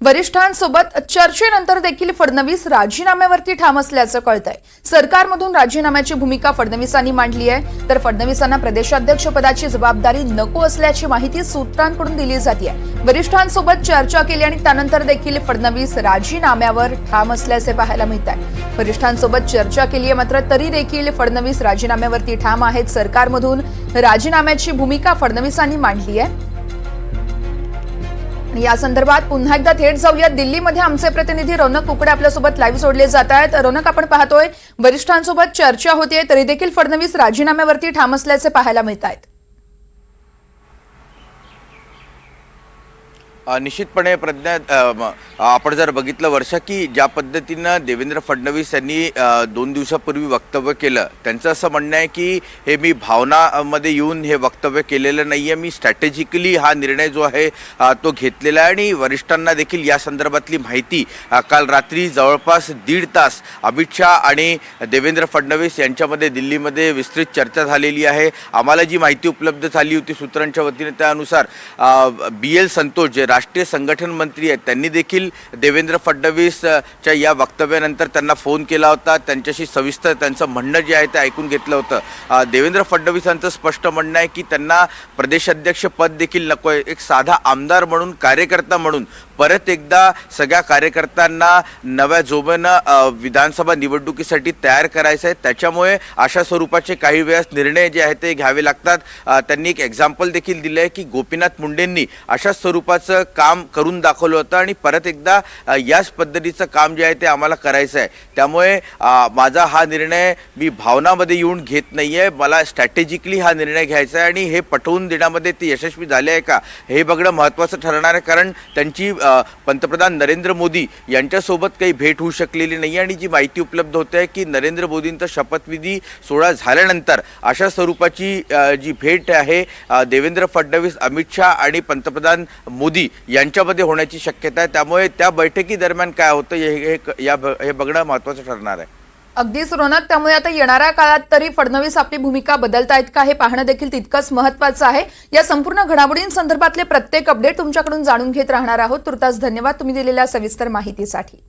वरिष्ठांसोबत चर्चेनंतर देखील फडणवीस राजीनाम्यावरती ठाम असल्याचं कळतंय। सरकारमधून राजीनाम्याची भूमिका फडणवीसांनी मांडली आहे, तर फडणवीसांना प्रदेशाध्यक्षपदाची जबाबदारी नको असल्याची माहिती सूत्रांकडून दिली जाते। वरिष्ठांसोबत चर्चा केली आणि त्यानंतर देखील फडणवीस राजीनाम्यावर ठाम असल्याचे पाहायला मिळत आहे। वरिष्ठांसोबत चर्चा केली आहे, मात्र तरी देखील फडणवीस राजीनाम्यावरती ठाम आहेत। सरकारमधून राजीनाम्याची भूमिका फडणवीसांनी मांडली आहे। या संदर्भात पुन्हा एकदा थेट जाऊया। दिल्लीमध्ये आमचे प्रतिनिधी रौनक कुकडे आपल्यासोबत लाईव्ह जोडले जात आहेत। रौनक, आपण पाहतोय वरिष्ठांसोबत चर्चा होतीये, तरी देखील फडणवीस राजीनाम्यावरती ठाम असल्याचे पाहायला मिळत आहेत। निश्चितपणे प्रज्ञा, आपण जर बघितलं वर्षा की ज्या पद्धतीनं देवेंद्र फडणवीस यांनी 2 दिवसापूर्वी वक्तव्य केलं, त्यांचं असं म्हणणं आहे की हे मी भावनामध्ये येऊन हे वक्तव्य केलेलं नाही आहे, मी स्ट्रॅटेजिकली हा निर्णय जो आहे तो घेतलेला आहे। आणि वरिष्ठांना देखील या संदर्भातली माहिती काल रात्री जवळपास 1.5 तास अमित शाह आणि देवेंद्र फडणवीस यांच्यामध्ये दिल्लीमध्ये विस्तृत चर्चा झालेली आहे। आम्हाला जी माहिती उपलब्ध झाली होती सूत्रांच्या वतीने, त्यानुसार BL संतोष जे राष्ट्रीय संघटन मंत्री आहेत, त्यांनी देखील देवेंद्र फडणवीसच्या या वक्तव्यानंतर त्यांना फोन केला होता, त्यांच्याशी सविस्तर त्यांचं म्हणणं जे आहे ते ऐकून घेतलं होतं। देवेंद्र फडणवीसांचं स्पष्ट म्हणणं आहे की त्यांना प्रदेशाध्यक्ष पद देखील नको आहे, एक साधा आमदार म्हणून, कार्यकर्ता म्हणून परत एकदा सगळ्या कार्यकर्त्यांना नव्या जोमानं विधानसभा निवडणुकीसाठी तयार करायचं आहे। त्याच्यामुळे अशा स्वरूपाचे काही वेळेस निर्णय जे आहेत ते घ्यावे लागतात। त्यांनी एक एक्झाम्पल देखील दिलं आहे की गोपीनाथ मुंडेंनी अशा स्वरूपाचं काम करून दाखवलं होतं आणि परत एकदा याच पद्धतीचं काम जे आहे ते आम्हाला करायचं आहे। त्यामुळे माझा हा निर्णय मी भावनामध्ये येऊन घेत नाही आहे, मला स्ट्रॅटेजिकली हा निर्णय घ्यायचा आहे आणि हे पटवून देण्यामध्ये ते यशस्वी झाले आहे का हे बघणं महत्त्वाचं ठरणार आहे। कारण त्यांची पंतप्रधान नरेंद्र मोदी यांच्यासोबत काही भेट होऊ शकलेली नाही आणि जी माहिती उपलब्ध होते की नरेंद्र मोदींचा शपथविधी सोहळा झाल्यानंतर अशा स्वरूपाची जी भेट आहे देवेंद्र फडणवीस, अमित शाह आणि पंतप्रधान मोदी यांच्यामध्ये होण्याची शक्यता आहे। त्यामुळे त्या बैठकीदरम्यान काय होतं हे बघणं महत्त्वाचं ठरणार आहे। अगदीच रौनक, त्यामुळे आता येणाऱ्या काळात तरी फडणवीस आपली भूमिका बदलतायत का हे पाहणं देखील तितकंच महत्त्वाचं आहे। या संपूर्ण घडामोडींसंदर्भातले प्रत्येक अपडेट तुमच्याकडून जाणून घेत राहणार आहोत। तुर्तास धन्यवाद तुम्ही दिलेल्या सविस्तर माहितीसाठी।